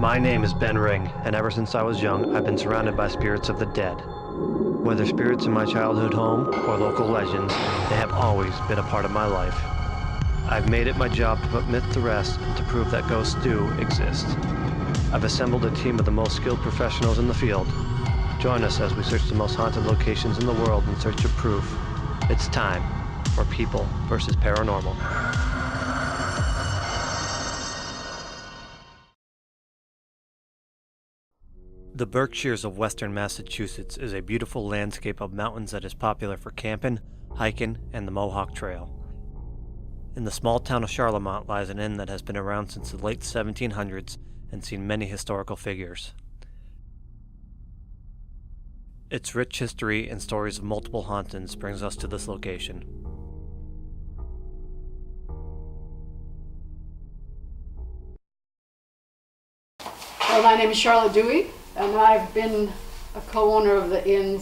My name is Ben Ring, and ever since I was young, I've been surrounded by spirits of the dead. Whether spirits in my childhood home or local legends, they have always been a part of my life. I've made it my job to put myth to rest and to prove that ghosts do exist. I've assembled a team of the most skilled professionals in the field. Join us as we search the most haunted locations in the world in search of proof. It's time for People versus Paranormal. The Berkshires of western Massachusetts is a beautiful landscape of mountains that is popular for camping, hiking, and the Mohawk Trail. In the small town of Charlemont lies an inn that has been around since the late 1700s and seen many historical figures. Its rich history and stories of multiple hauntings brings us to this location. Well, my name is S02E10, and I've been a co-owner of the inn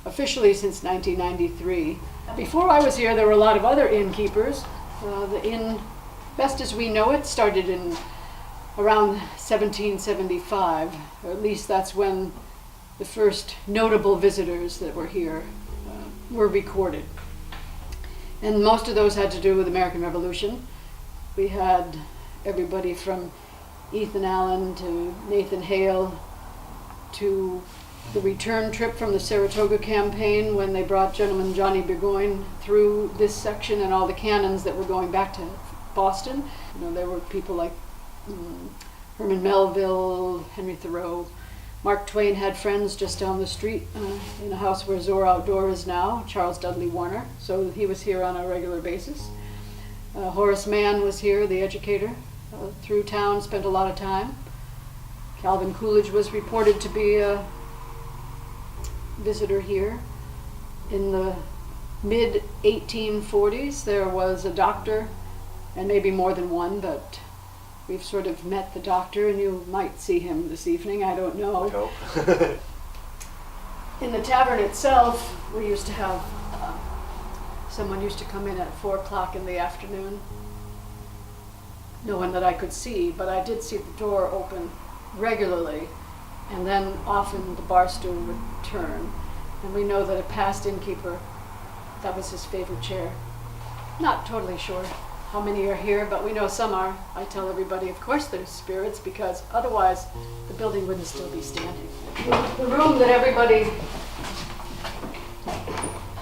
officially since 1993. Before I was here, there were a lot of other innkeepers. The inn, best as we know it, started in around 1775, or at least that's when the first notable visitors that were here were recorded. And most of those had to do with the American Revolution. We had everybody from Ethan Allen to Nathan Hale to the return trip from the Saratoga campaign when they brought Gentleman Johnny Burgoyne through this section and all the cannons that were going back to Boston. You know, there were people like Herman Melville, Henry Thoreau. Mark Twain had friends just down the street in a house where Zora Outdoor is now, Charles Dudley Warner, so he was here on a regular basis. Horace Mann was here, the educator, through town, spent a lot of time. Calvin Coolidge was reported to be a visitor here. In the mid-1840s, there was a doctor, and maybe more than one, but we've sort of met the doctor, and you might see him this evening, I don't know. In the tavern itself, we used to have, someone used to come in at 4 o'clock in the afternoon. No one that I could see, but I did see the door open regularly, and then often the bar stool would turn. And we know that a past innkeeper, that was his favorite chair. Not totally sure how many are here, but we know some are. I tell everybody, of course there's spirits, because otherwise the building wouldn't still be standing. The room that everybody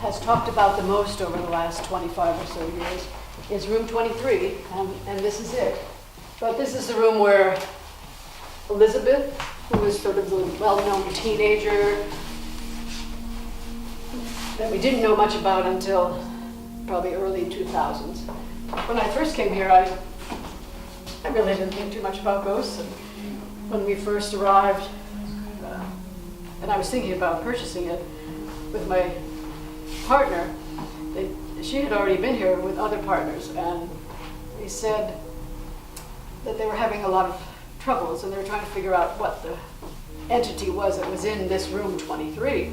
has talked about the most over the last 25 or so years is room 23, and this is it. But this is the room where Elizabeth, who was sort of the well-known teenager that we didn't know much about until probably early 2000s. When I first came here, I really didn't think too much about ghosts. And when we first arrived, and I was thinking about purchasing it with my partner, she had already been here with other partners, and they said that they were having a lot of troubles, and they were trying to figure out what the entity was that was in this room 23.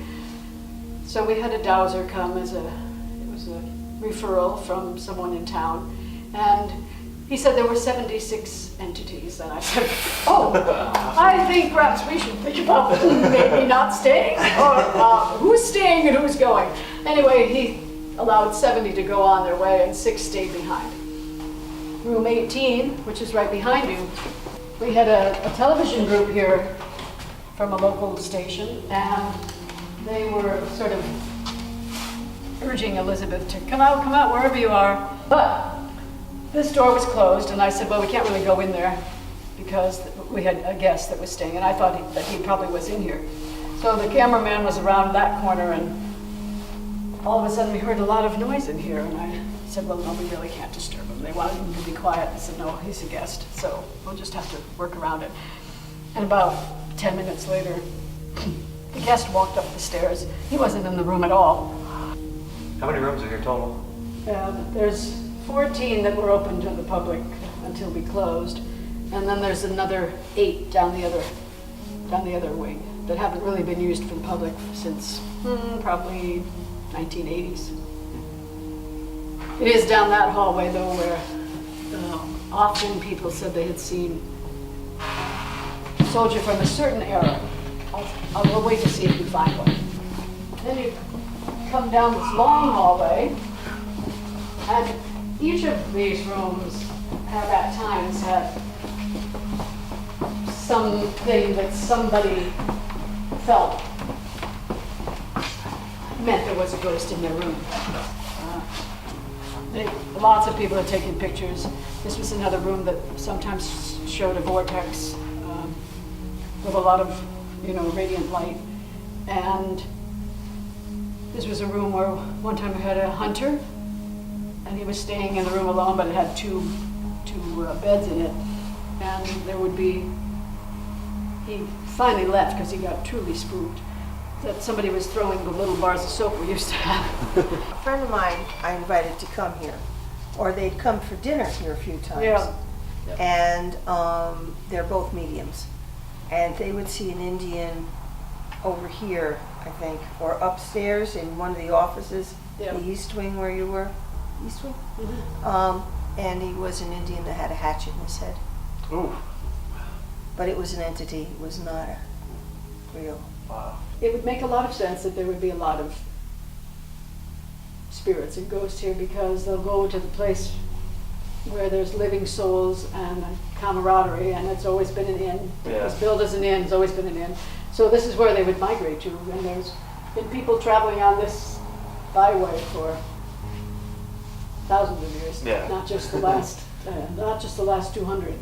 So we had a dowser come it was a referral from someone in town, and he said there were 76 entities, and I said, oh, I think perhaps we should think about maybe not staying, or who's staying and who's going. Anyway, he allowed 70 to go on their way, and 6 stayed behind. Room 18, which is right behind you, we had a television group here from a local station, and they were sort of urging Elizabeth to come out, wherever you are. But this door was closed, and I said, well, we can't really go in there because we had a guest that was staying, and I thought that he probably was in here. So the cameraman was around that corner, and all of a sudden we heard a lot of noise in here, and I said, well, no, we really can't disturb him. They wanted him to be quiet. I said, no, he's a guest, so we'll just have to work around it. And about 10 minutes later, the guest walked up the stairs. He wasn't in the room at all. How many rooms are here total? There's 14 that were open to the public until we closed, and then there's another 8 down the other wing that haven't really been used for the public since probably 1980s. It is down that hallway though where often people said they had seen soldier from a certain era. I'll wait to see if we find one. Then you come down this long hallway, and each of these rooms have at times had something that somebody felt meant there was a ghost in their room. Lots of people have taken pictures. This was another room that sometimes showed a vortex with a lot of, radiant light. And this was a room where one time we had a hunter, and he was staying in the room alone, but it had two beds in it. And there would be, he finally left because he got truly spooked, that somebody was throwing the little bars of soap we used to have. A friend of mine I invited to come here, or they'd come for dinner here a few times. Yeah. And they're both mediums. And they would see an Indian over here, I think, or upstairs in one of the offices, the East Wing where you were. East Wing? Mm-hmm. And he was an Indian that had a hatchet in his head. Ooh. But it was an entity, it was not a real. Wow. It would make a lot of sense that there would be a lot of spirits and ghosts here, because they'll go to the place where there's living souls and camaraderie, and it's always been an inn. Yeah. It was built as an inn, it's always been an inn. So this is where they would migrate to, and there's been people traveling on this byway for thousands of years, not just the last 200.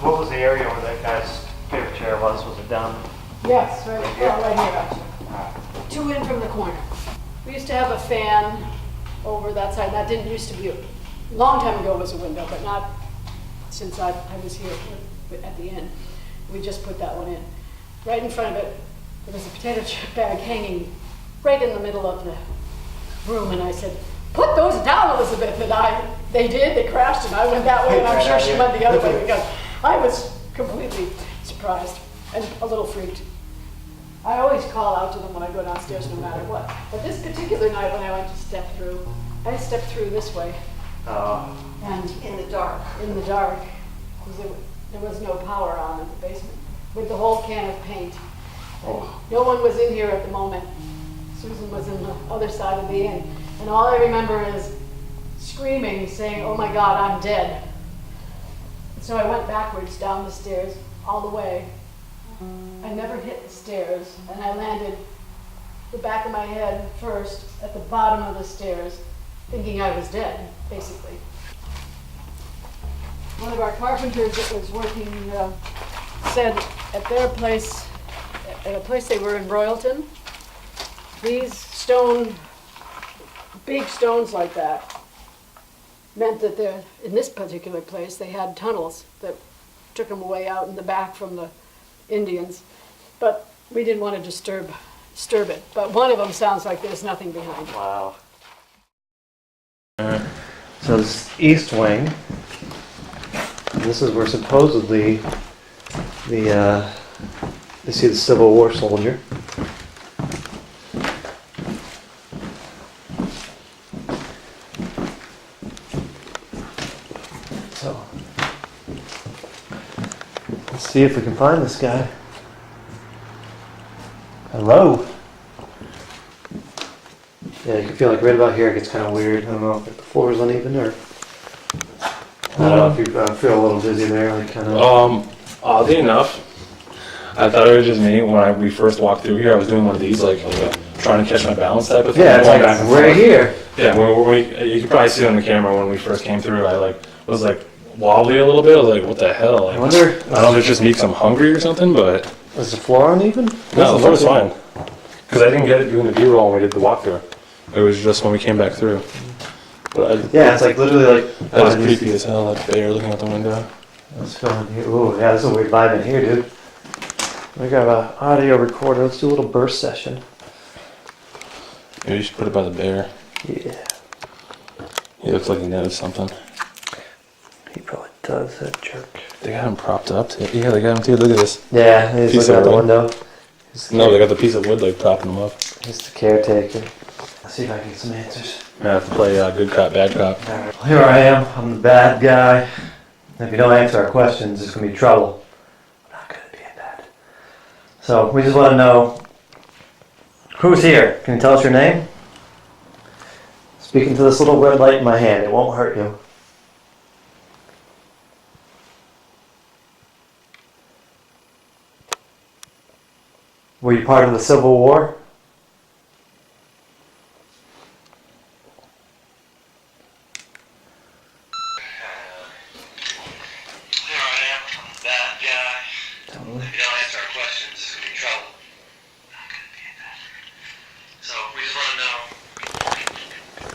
What was the area where that guy's favorite chair was? Was it down? Yes, right here, actually. 2 in from the corner. We used to have a fan over that side. That didn't used to be, a long time ago it was a window, but not since I was here at the inn. We just put that one in. Right in front of it, there was a potato chip bag hanging right in the middle of the room, and I said, "Put those down, Elizabeth." And they did, they crashed, and I went that way, and I'm sure she went the other way, because I was completely surprised and a little freaked. I always call out to them when I go downstairs, no matter what. But this particular night, when I went to step through, I stepped through this way. And In the dark. in the dark, because there was no power on in the basement, with the whole can of paint. No one was in here at the moment. Susan was in the other side of the inn. And all I remember is screaming, saying, "Oh my God, I'm dead." So I went backwards down the stairs all the way. I never hit the stairs, and I landed the back of my head first at the bottom of the stairs, thinking I was dead, basically. One of our carpenters that was working said at their place, at a place they were in Royalton, these big stones like that, meant that in this particular place they had tunnels that took them way out in the back from the Indians, but we didn't want to disturb it. But one of them sounds like there's nothing behind it. Wow. So this East Wing, this is where supposedly you see the Civil War soldier. So let's see if we can find this guy. Hello. Yeah, you can feel like right about here it gets kind of weird. I don't know if the floor is uneven or I don't know if you feel a little dizzy there, like kind of. Oddly enough, I thought it was just me when we first walked through here. I was doing one of these, like trying to catch my balance type of thing. Yeah, it's like right here. Yeah, you can probably see on the camera when we first came through. I was wobbly a little bit. I was like, what the hell? I wonder. I don't know if it's just me because I'm hungry or something, but. Was the floor uneven? No, the floor was fine. Because I didn't get it doing the B-roll when we did the walkthrough. It was just when we came back through. But yeah, it's like literally like. That was creepy as hell, that bear looking out the window. Let's go in here. Ooh, yeah, this is a weird vibe in here, dude. We got an audio recorder. Let's do a little burst session. Maybe you should put it by the bear. Yeah. He looks like he knows something. He probably does, that jerk. They got him propped up too. Yeah, they got him too. Look at this. Yeah, he's Piece looking out of the wood. window. No, they got the piece of wood propping him up. He's the caretaker. Let's see if I can get some answers. I have to play good cop, bad cop. Alright, well, here I am. I'm the bad guy. And if you don't answer our questions, there's going to be trouble. I'm not good at being bad. So we just want to know who's here. Can you tell us your name? Speaking to this little red light in my hand, it won't hurt you. Were you part of the Civil War? Here I am, I'm the bad guy. Totally. If you don't answer our questions, it's gonna be trouble. Not gonna be that. So we just want to know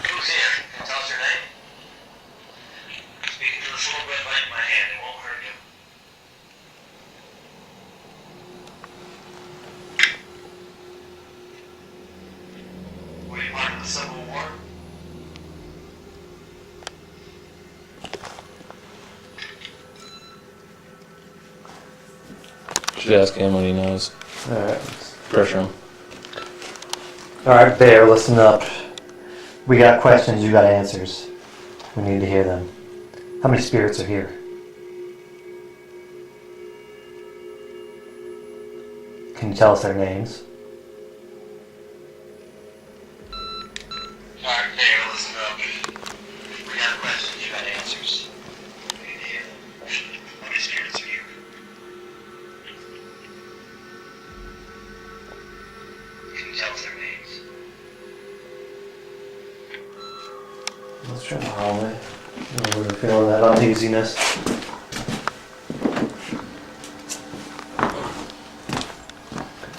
who's here. Can you tell us your name? Speaking to this little red light in my hand, it won't hurt you. Were you part of the Civil War? Should ask him what he knows. Alright. Pressure him. Alright, Bear, listen up. We got questions, you got answers. We need to hear them. How many spirits are here? Can you tell us their names? Alright, Bear, listen up. We got questions, you got answers. We need to hear them. How many spirits are here? Can you tell us their names? Let's try the hallway. We're feeling that uneasiness.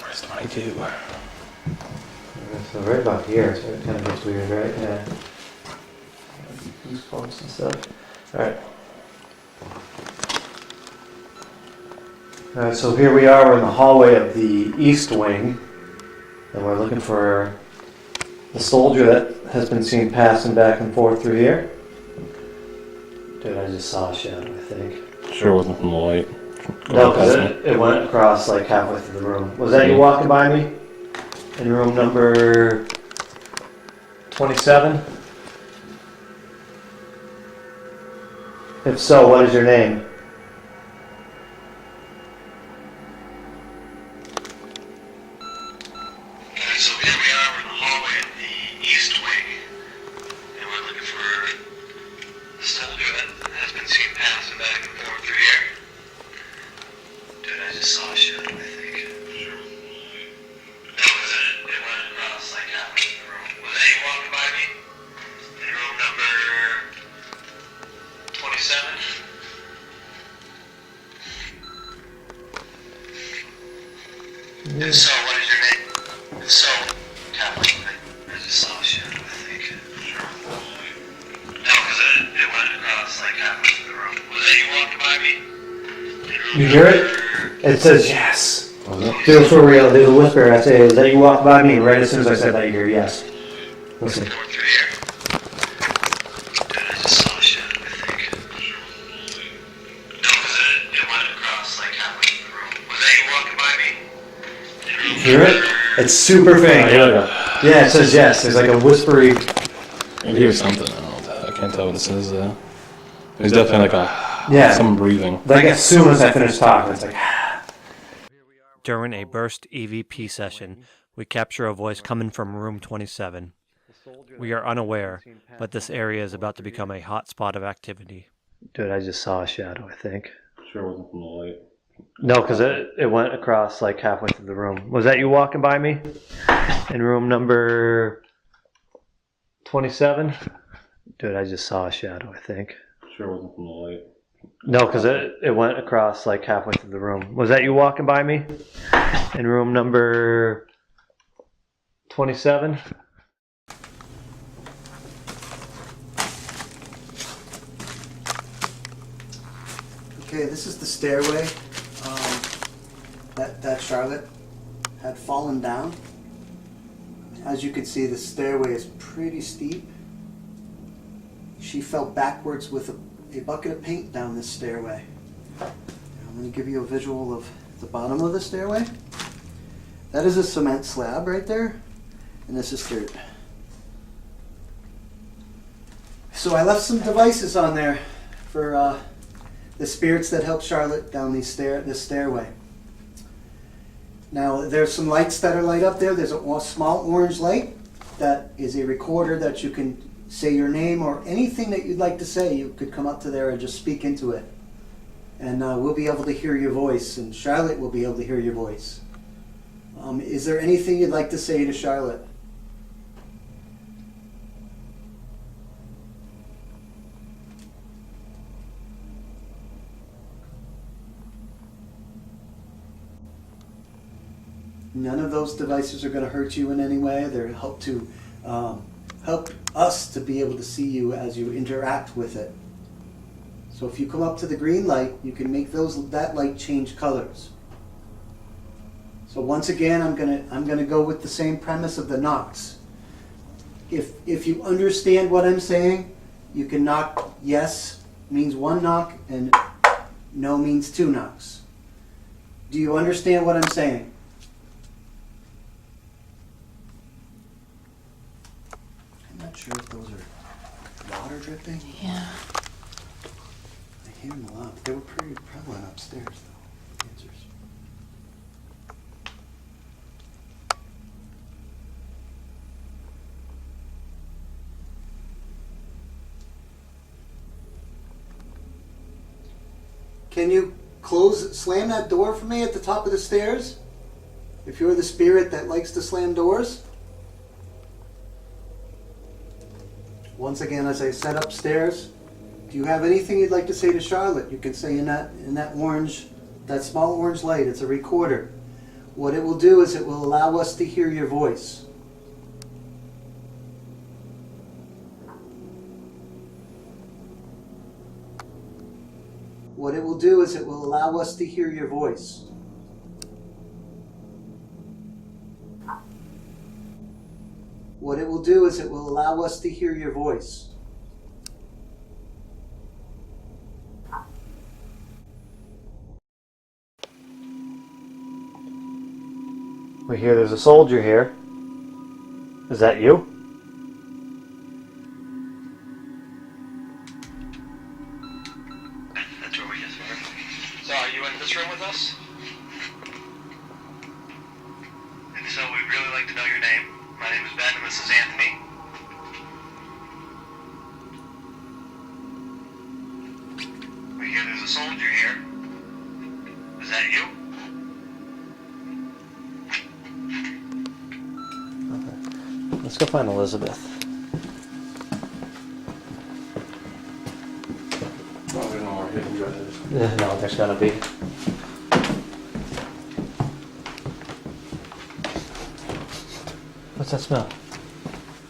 Where's 22? So right about here, so it kind of gets weird, right? Yeah. Goosebumps and stuff. Alright. Alright, so here we are, we're in the hallway of the East Wing. And we're looking for the soldier that has been seen passing back and forth through here. Dude, I just saw a shadow, I think. Sure wasn't from the light. No, because it went across like halfway through the room. Was that you walking by me? In room number 27? If so, what is your name? Okay, so here we are, we're in the hallway of the East Wing, and we're looking for the soldier that has been seen passing back and forth through here. Dude, I just saw a shadow, I think. No, because it went across like halfway through the room. Was that you walking by me? In room number 27? If so, what is your name? If so, Kathleen, I just saw a shadow, I think. No, because it went across like halfway through the room. Was that you walking by me? You hear it? It says yes. Was it? Feels for real. There's a whisper. I say, is that you walk by me? And right as soon as I said that, you hear yes. Listen. Going through here. Dude, I just saw a shadow, I think. No, because it went across like halfway through the room. Was that you walking by me? You hear it? It's super faint. Yeah, it says yes. There's like a whispery. Maybe hear something. I don't know. I can't tell what it says though. There's definitely like Yeah. someone breathing. Like as soon as I finish talking, it's like. During a burst EVP session, we capture a voice coming from room 27. We are unaware, but this area is about to become a hot spot of activity. Dude, I just saw a shadow, I think. Sure wasn't from the light. No, because it went across like halfway through the room. Was that you walking by me? In room number 27? Dude, I just saw a shadow, I think. Sure wasn't from the light. No, because it went across like halfway through the room. Was that you walking by me? In room number 27? Okay, this is the stairway that Charlotte had fallen down. As you can see, the stairway is pretty steep. She fell backwards with a bucket of paint down this stairway. I'm going to give you a visual of the bottom of the stairway. That is a cement slab right there, and this is dirt. So I left some devices on there for the spirits that helped Charlotte down this stairway. Now, there's some lights that are light up there. There's a small orange light that is a recorder that you can say your name or anything that you'd like to say. You could come up to there and just speak into it. And we'll be able to hear your voice, and Charlotte will be able to hear your voice. Is there anything you'd like to say to Charlotte? None of those devices are going to hurt you in any way. They're help to help us to be able to see you as you interact with it. So if you come up to the green light, you can make that light change colors. So once again, I'm gonna go with the same premise of the knocks. If you understand what I'm saying, you can knock. Yes means one knock, and no means two knocks. Do you understand what I'm saying? I'm not sure if those are water dripping. Yeah. I hear them a lot. They were pretty prevalent upstairs, though. Answers. Can you slam that door for me at the top of the stairs? If you're the spirit that likes to slam doors. Once again, as I said upstairs, do you have anything you'd like to say to Charlotte? You can say in that orange, that small orange light. It's a recorder. What it will do is it will allow us to hear your voice. What it will do is it will allow us to hear your voice. What it will do is it will allow us to hear your voice. We hear there's a soldier here. Is that you? That's where we just were. So are you in this room with us? If so, we'd really like to know your name. My name is Ben and this is Anthony. We hear there's a soldier here. Is that you? Let's go find Elizabeth. Oh, there's no more hidden treasures. No, there's gotta be. What's that smell?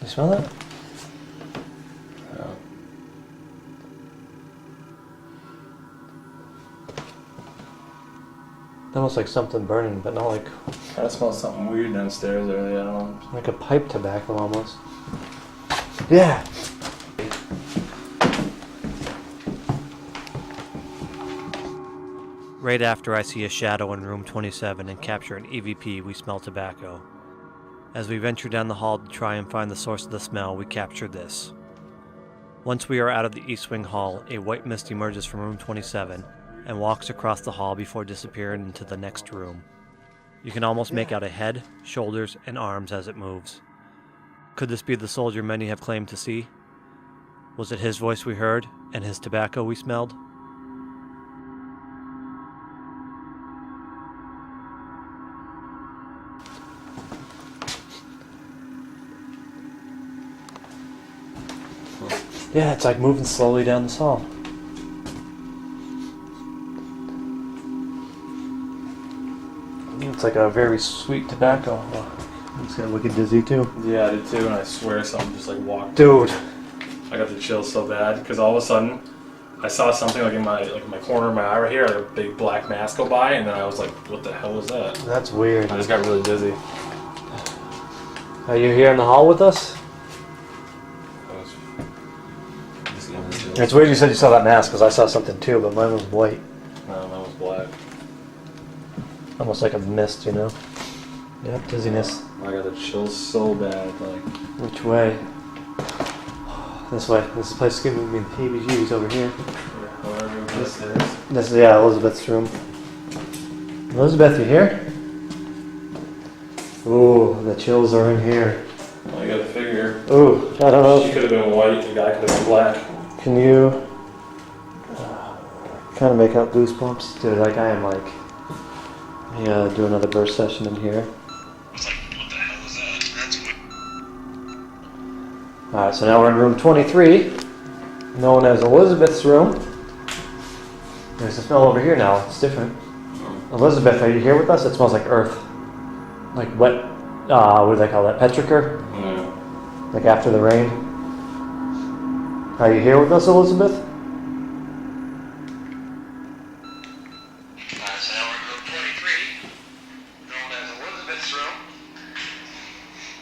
You smell that? Almost like something burning, but not like I smelled something weird downstairs earlier. I don't know. like a pipe tobacco almost. Yeah. Right after I see a shadow in room 27 and capture an EVP, we smell tobacco. As we venture down the hall to try and find the source of the smell, we capture this. Once we are out of the East Wing hall, a white mist emerges from room 27 and walks across the hall before disappearing into the next room. You can almost make out a head, shoulders, and arms as it moves. Could this be the soldier many have claimed to see? Was it his voice we heard, and his tobacco we smelled? Yeah, it's like moving slowly down this hall. It's like a very sweet tobacco. It's got wicked dizzy too. Yeah, I did too, and I swear something just like walked. Dude. I got the chills so bad because all of a sudden I saw something like in my corner of my eye right here, like a big black mass go by, and then I was like, "What the hell was that?" That's weird. I just got really dizzy. Are you here in the hall with us? It's weird you said you saw that mask because I saw something too, but mine was white. No, mine was black. Almost like a mist, you know? Yep, dizziness. I got the chills so bad, like. Which way? This way. This place is giving me the heebie-jeebies over here. However this is. This is, yeah, Elizabeth's room. Elizabeth, you here? Ooh, the chills are in here. Well, you gotta figure. Ooh, I don't know. She could have been white, the guy could have been black. Can you kind of make out goosebumps? Dude, like I am like, yeah, do another burst session in here. It's like, what the hell is that? That's weird. Alright, so now we're in room 23, known as Elizabeth's room. There's a smell over here now, it's different. Elizabeth, are you here with us? It smells like earth. Like wet, what do they call that? Petrichor? Yeah. Like after the rain. Are you here with us, Elizabeth? So now we're in room 23, known as Elizabeth's room.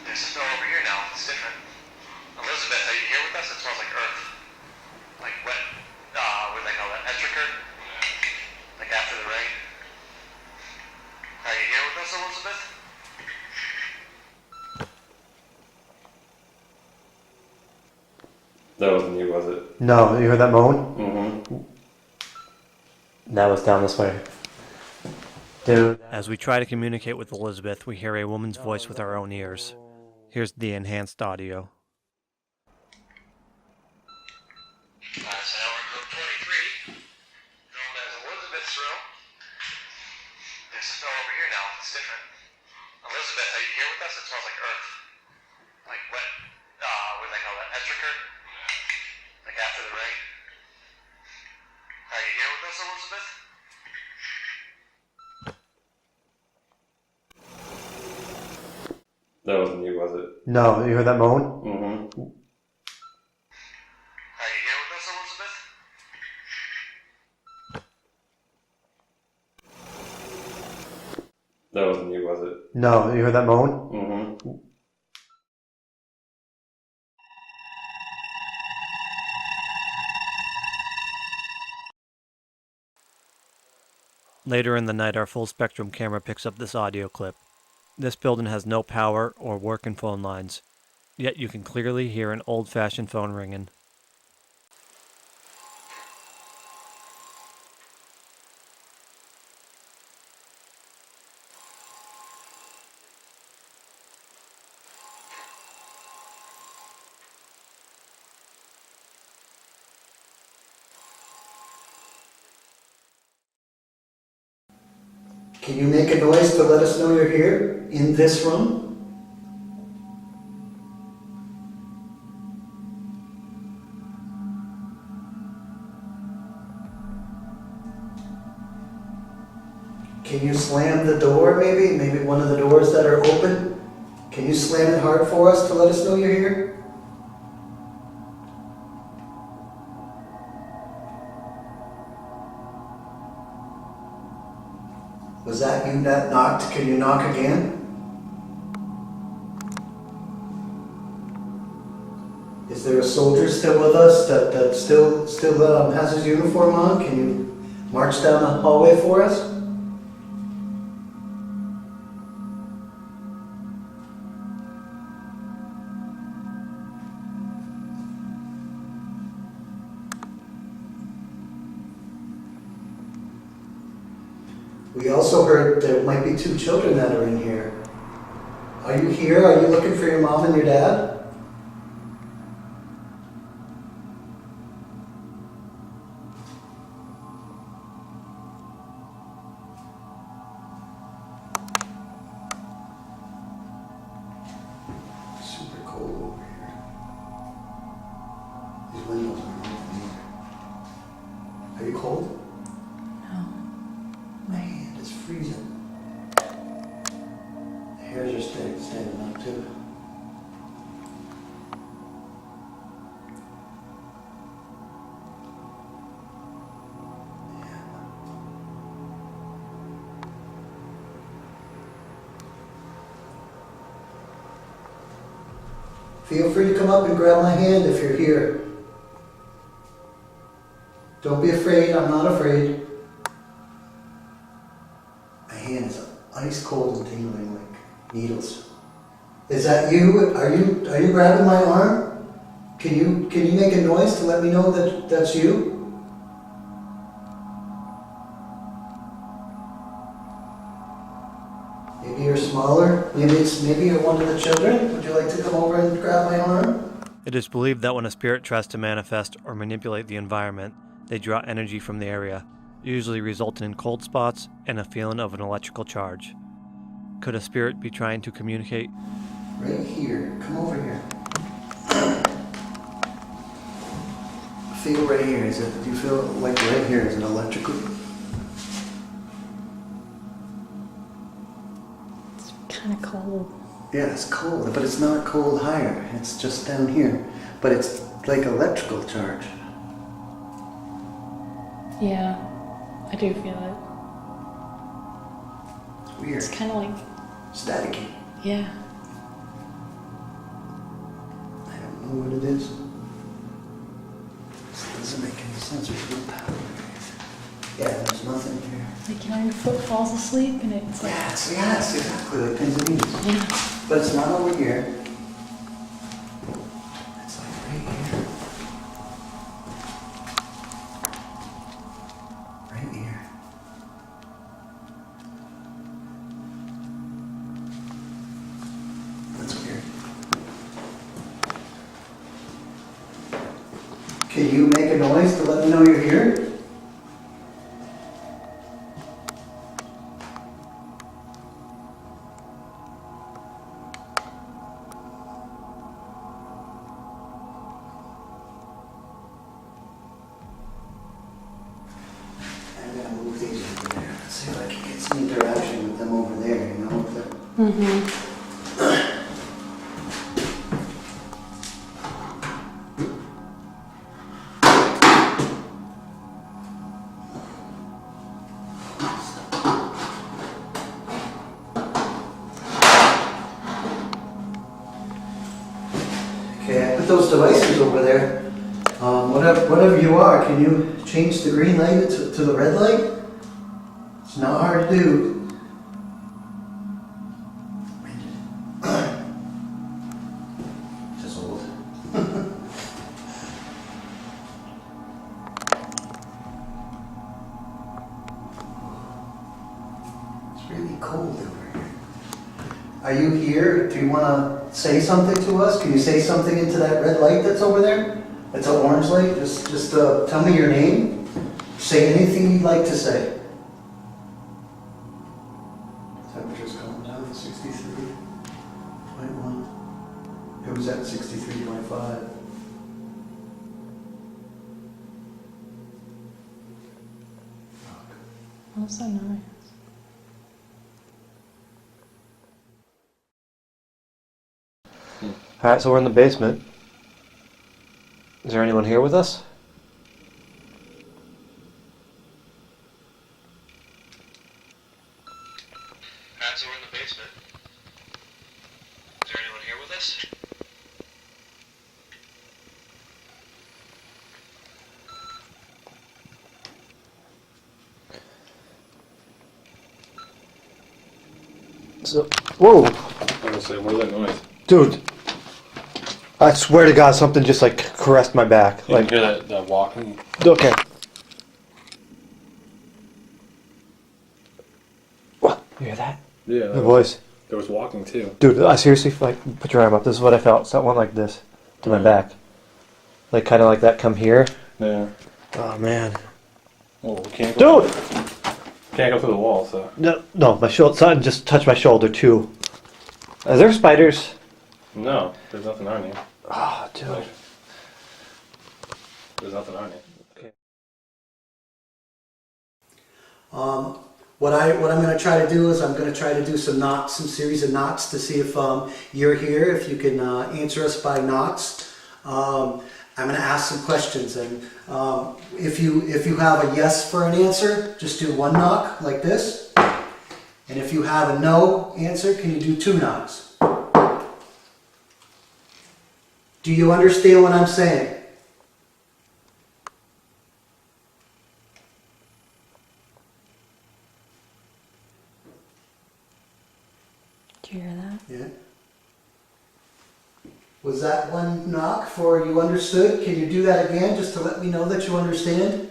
There's a smell over here now, it's different. Elizabeth, are you here with us? It smells like earth. Like wet, what do they call that? Petrichor? Like after the rain. Are you here with us, Elizabeth? That wasn't you, was it? No, you heard that moan? Mm-hmm. That was down this way. Dude. As we try to communicate with Elizabeth, we hear a woman's voice with our own ears. Here's the enhanced audio. So now we're in room 23, known as Elizabeth's room. There's a smell over here now, it's different. Elizabeth, are you here with us? It smells like earth. Like wet, what do they call that? Petrichor? Like after the rain. Are you here with us, Elizabeth? That wasn't you, was it? No, you heard that moan? Mm-hmm. Are you here with us, Elizabeth? That wasn't you, was it? No, you heard that moan? Mm-hmm. Later in the night, our full spectrum camera picks up this audio clip. This building has no power or working phone lines, yet you can clearly hear an old-fashioned phone ringing. Can you make a noise to let us know you're here in this room? Can you slam the door maybe? Maybe one of the doors that are open? Can you slam it hard for us to let us know you're here? Was that you that knocked? Can you knock again? Is there a soldier still with us that still has his uniform on? Can you march down the hallway for us? We also heard there might be 2 children that are in here. Are you here? Are you looking for your mom and your dad? Super cold over here. These windows aren't open either. Are you cold? My hand is freezing. The hairs are standing up too. Yeah. Feel free to come up and grab my hand if you're here. Don't be afraid, I'm not afraid. My hand is ice cold and tingling like needles. Is that you? Are you grabbing my arm? Can you make a noise to let me know that that's you? Maybe you're smaller. Maybe you're one of the children. Would you like to come over and grab my arm? It is believed that when a spirit tries to manifest or manipulate the environment, they draw energy from the area, usually resulting in cold spots and a feeling of an electrical charge. Could a spirit be trying to communicate? Right here. Come over here. Feel right here. Do you feel like right here is an electrical? It's kind of cold. Yeah, it's cold, but it's not cold higher. It's just down here. But it's like electrical charge. Yeah, I do feel it. It's weird. It's kind of like, Staticky. yeah. I don't know what it is. This doesn't make any sense. There's no power. Yeah, there's nothing here. Like, you know, your foot falls asleep and it's like, Yes, exactly, like pins and needles. yeah. But it's not over here. It's like right here. Right here. That's weird. Can you make a noise to let me know you're here? I'm gonna move these over there. Let's see if I can get some interaction with them over there, you know? If they're- Mm-hmm. Okay, I put those devices over there. Whatever you are, can you change the green light to the red light? It's not hard to do. Just old. It's really cold over here. Are you here? Do you want to say something to us? Can you say something into that red light that's over there? It's an orange light. Just tell me your name. Say anything you'd like to say. Temperature's coming down to 63.1. It was at 63.5. Oh, so nice. Alright, so we're in the basement. Is there anyone here with us? Alright, so we're in the basement. Is there anyone here with us? So, whoa! I'm gonna say, what is that noise? Dude! I swear to God, something just like caressed my back. You Like, can hear that walking? okay. What? You hear that? Yeah. The voice. There was walking too. Dude, I seriously, like, put your arm up. This is what I felt. Something like this to my back. Like, kind of like that come here. Yeah. Oh, man. Oh, we can't go. Dude! Can't go through the wall, so. No, my shoulder, something just touched my shoulder, too. Are there spiders? No, there's nothing on you. Oh, dude. There's nothing on you. What I'm going to try to do is I'm going to try to do some series of knots to see if you're here, if you can answer us by knots. I'm going to ask some questions, and if you have a yes for an answer, just do one knock like this. And if you have a no answer, can you do two knocks? Do you understand what I'm saying? Do you hear that? Yeah. Was that one knock for you understood? Can you do that again just to let me know that you understand?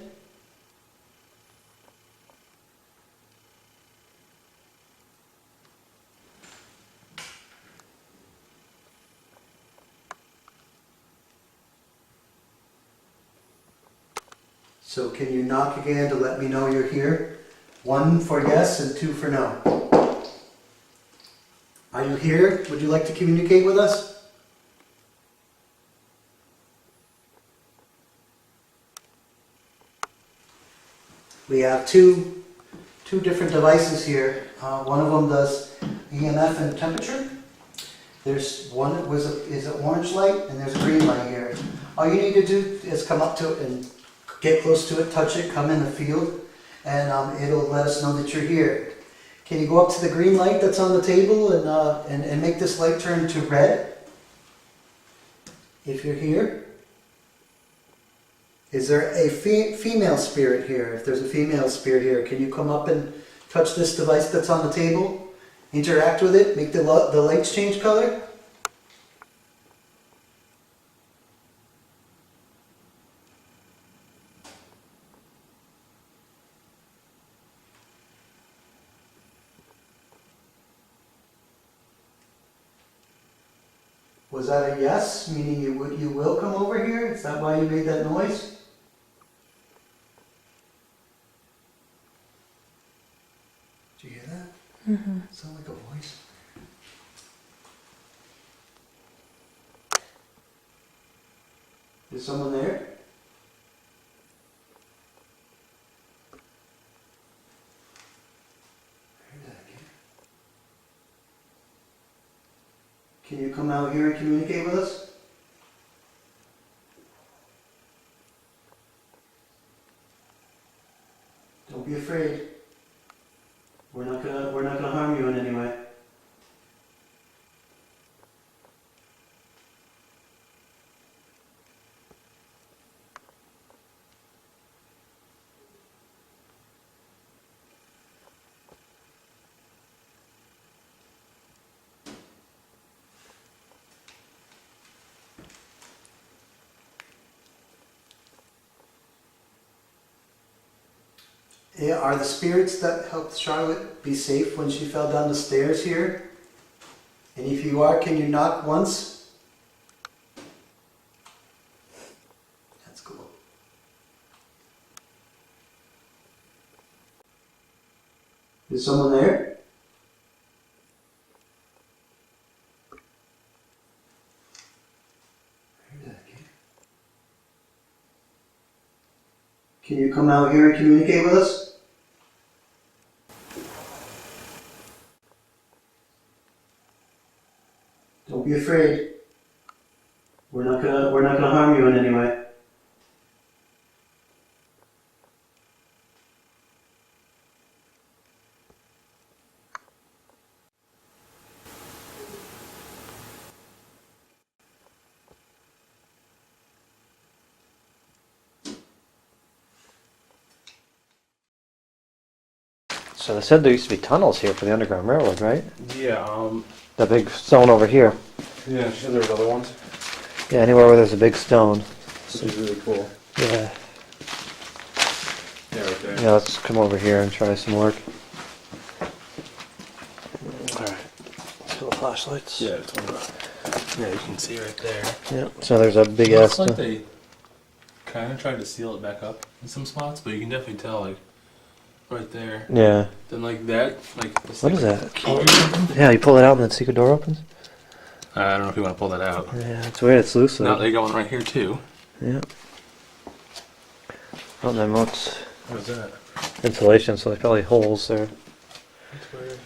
So can you knock again to let me know you're here? 1 for yes and 2 for no. Are you here? Would you like to communicate with us? We have two different devices here. One of them does EMF and temperature. There's one is an orange light and there's a green light here. All you need to do is come up to it and get close to it, touch it, come in the field, and it'll let us know that you're here. Can you go up to the green light that's on the table and make this light turn to red? If you're here. Is there a female spirit here? If there's a female spirit here, can you come up and touch this device that's on the table? Interact with it, make the lights change color? Was that a yes, meaning you will come over here? Is that why you made that noise? Did you hear that? Mm-hmm. Sound like a voice. Is someone there? Heard that again. Can you come out here and communicate with us? Don't be afraid. We're not gonna harm you in any way. Yeah, are the spirits that helped Charlotte be safe when she fell down the stairs here? And if you are, can you knock once? That's cool. Is someone there? Heard that again. Can you come out here and communicate with us? Don't be afraid. We're not gonna harm you in any way. So they said there used to be tunnels here for the Underground Railroad, right? Yeah, That big stone over here. yeah, she said there was other ones. Yeah, anywhere where there's a big stone. This is really cool. Yeah. Yeah, right there. Yeah, let's come over here and try some work. Alright. Let's fill the flashlights. Yeah, it's one of the, yeah, you can see right there. Yeah. So there's a big Looks ass like stone. they kind of tried to seal it back up in some spots, but you can definitely tell, like, right there. Yeah. Then, like, that, like, this, What like, is that? key or something? Yeah, you pull it out and the secret door opens? I don't know if you want to pull that out. Yeah, it's weird, it's loose. Now they got one right here, too. Yeah. Oh, and then what's What is that? insulation, so there's probably holes there. That's weird.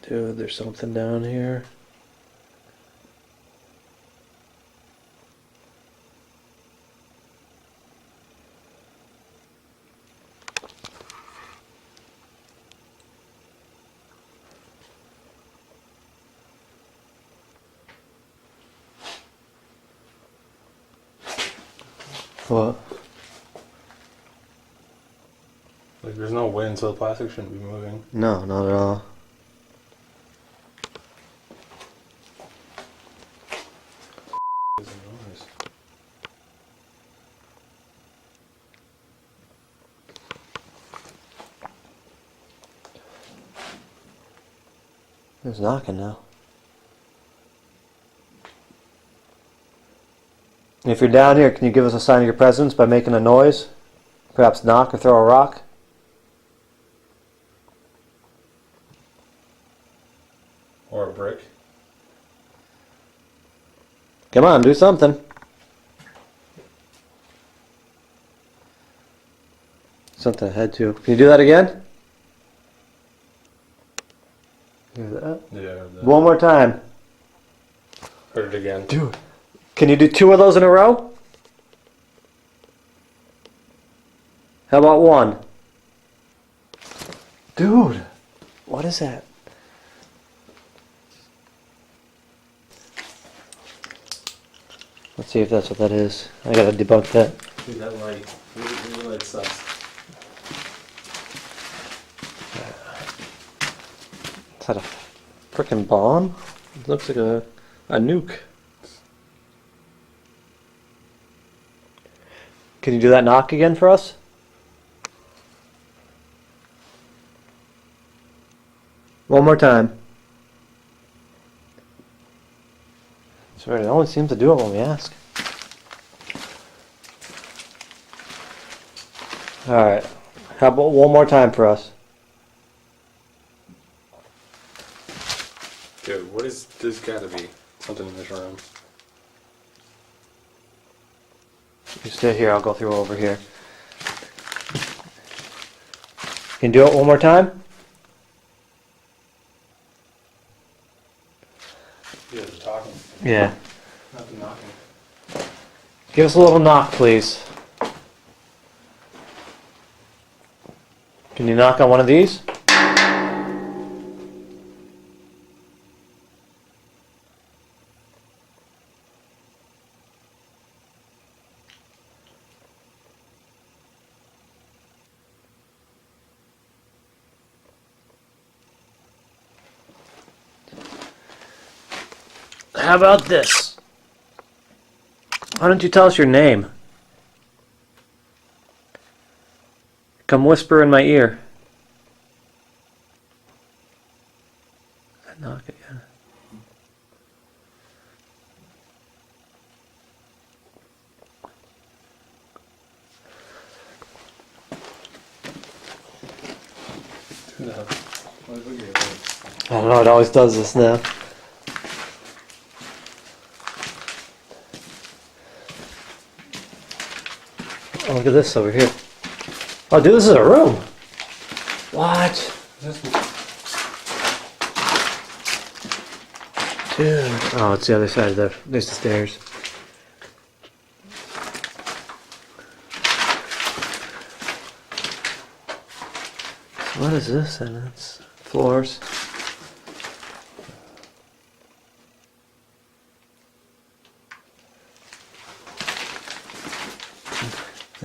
Dude, there's something down here. What? Like, there's no wind, so the plastic shouldn't be moving. No, not at all. There's a noise. There's knocking now. If you're down here, can you give us a sign of your presence by making a noise? Perhaps knock or throw a rock? Or a brick. Come on, do something. Something I had to. Can you do that again? Hear that? Yeah. I heard that. One more time. Heard it again. Dude. Can you do 2 of those in a row? How about 1? Dude. What is that? Let's see if that's what that is. I gotta debunk that. Dude, that light. That light sucks. Is that a frickin' bomb? It looks like a nuke. Can you do that knock again for us? One more time. Sorry, it only seems to do it when we ask. Alright. How about one more time for us? Dude, what is this? Gotta be something in this room. You stay here, I'll go through over here. Can you do it one more time? Yeah, they're talking. Yeah. Not the knocking. Give us a little knock, please. Can you knock on one of these? How about this? Why don't you tell us your name? Come whisper in my ear. Knock again. No. I don't know, it always does this now. Oh, look at this over here. Oh, dude, this is a room. What? Dude. Oh, it's the other side of there's the stairs. What is this? And it's floors.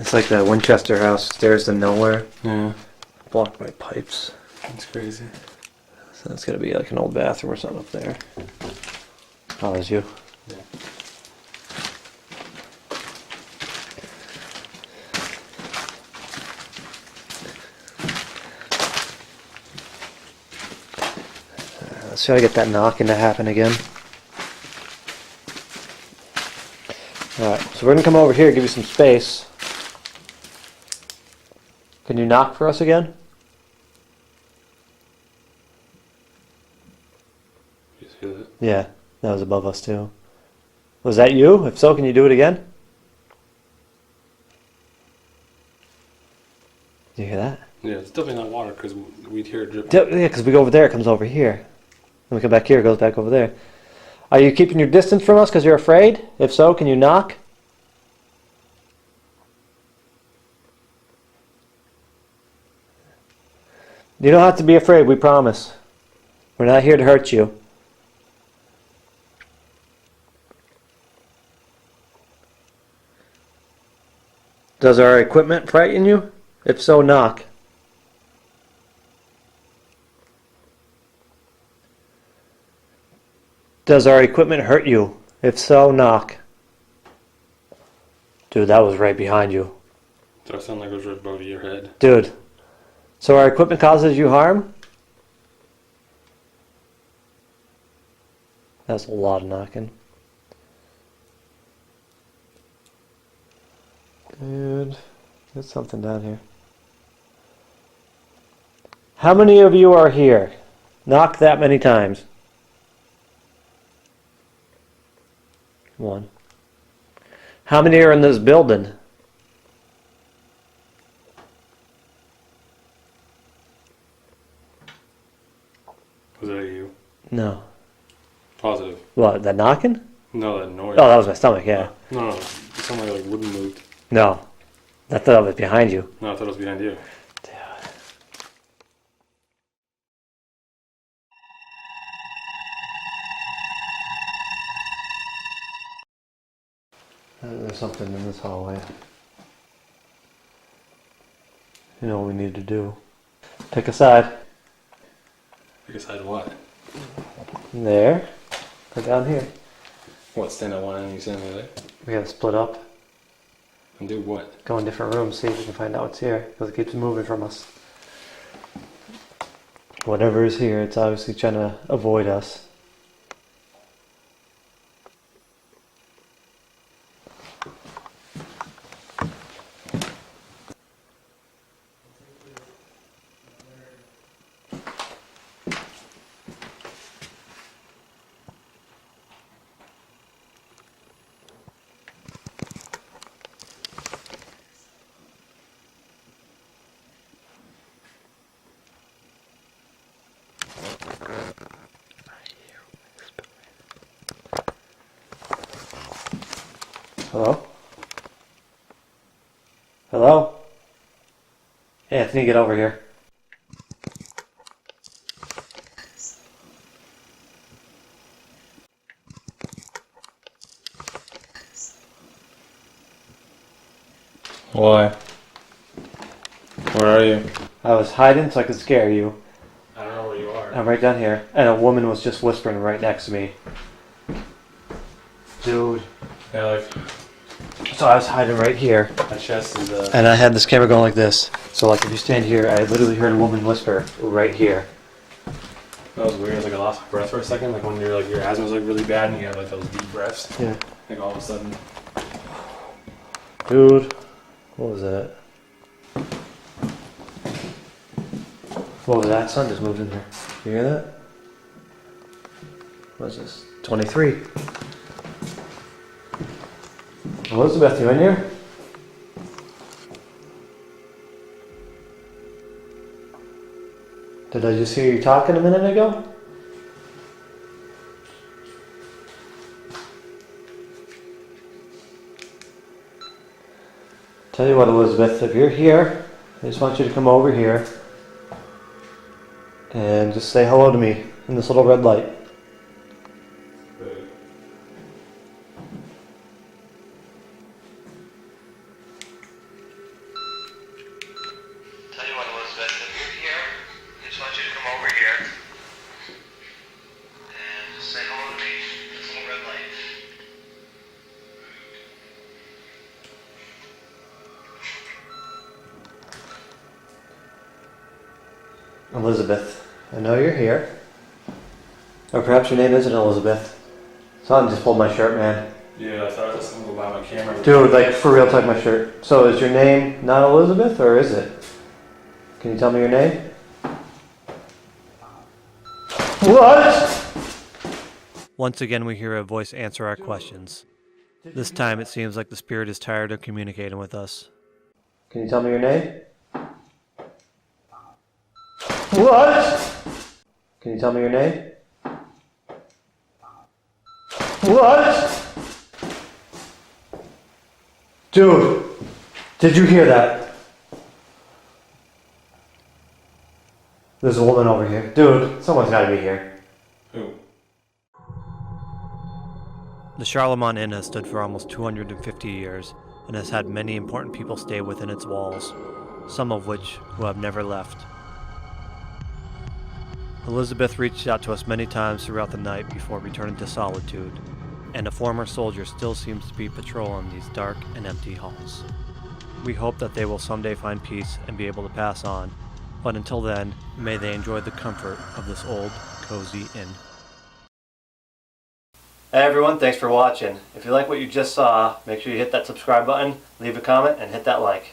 It's like the Winchester house, stairs to nowhere. Yeah. Blocked by pipes. That's crazy. So that's gotta be like an old bathroom or something up there. Oh, there's you. Yeah. Let's try to get that knocking to happen again. Alright, so we're gonna come over here, give you some space. Can you knock for us again? You see that? Yeah, that was above us too. Was that you? If so, can you do it again? Do you hear that? Yeah, it's definitely not water because we'd hear it dripping. Yeah, because we go over there, it comes over here. When we come back here, it goes back over there. Are you keeping your distance from us because you're afraid? If so, can you knock? You don't have to be afraid, we promise. We're not here to hurt you. Does our equipment frighten you? If so, knock. Does our equipment hurt you? If so, knock. Dude, that was right behind you. Does that sound like it was right above your head? Dude. So our equipment causes you harm? That's a lot of knocking. Dude, there's something down here. How many of you are here? Knock that many times. One. How many are in this building? Was that you? No. Positive. What, that knocking? No, that noise. Oh, that was my stomach, yeah. No, it sounded like wooden moved. No. I thought it was behind you. No, I thought it was behind you. There's something in this hallway. You know what we need to do. Pick a side. Pick a side of what? There. Or down here. What, stand at one end and you stand the other? We gotta split up. And do what? Go in different rooms, see if we can find out what's here. Because it keeps moving from us. Whatever is here, it's obviously trying to avoid us. Hello? Hello? Anthony, get over here. Why? Where are you? I was hiding so I could scare you. I don't know where you are. I'm right down here, and a woman was just whispering right next to me. Dude. Yeah, like, So I was hiding right here, my chest is, and I had this camera going like this. So like if you stand here, I literally heard a woman whisper right here. that was weird. Like, I lost my breath for a second. Like, when your asthma was, like, really bad and you had, like, those deep breaths. Yeah. Like, all of a sudden. Dude, what was that? What was that? Sun just moved in here. You hear that? What's this? 23. Elizabeth, you in here? Did I just hear you talking a minute ago? Tell you what, Elizabeth, if you're here, I just want you to come over here and just say hello to me in this little red light. Tell you what, Elizabeth, if you're here, I just want you to come over here and just say hello to me. This little red light. Elizabeth, I know you're here. Or perhaps your name isn't Elizabeth. Something just pulled my shirt, man. Yeah, I thought I was just gonna go buy my camera. Dude, like, for real, take my shirt. So is your name not Elizabeth, or is it? Can you tell me your name? What? Once again, we hear a voice answer our questions. This time, it seems like the spirit is tired of communicating with us. Can you tell me your name? What? Can you tell me your name? What? Dude, did you hear that? There's a woman over here. Dude, someone's gotta be here. Who? The Charlemont Inn has stood for almost 250 years and has had many important people stay within its walls, some of which who have never left. Elizabeth reached out to us many times throughout the night before returning to solitude, and a former soldier still seems to be patrolling these dark and empty halls. We hope that they will someday find peace and be able to pass on, but until then, may they enjoy the comfort of this old, cozy inn. Hey everyone, thanks for watching. If you like what you just saw, make sure you hit that subscribe button, leave a comment, and hit that like.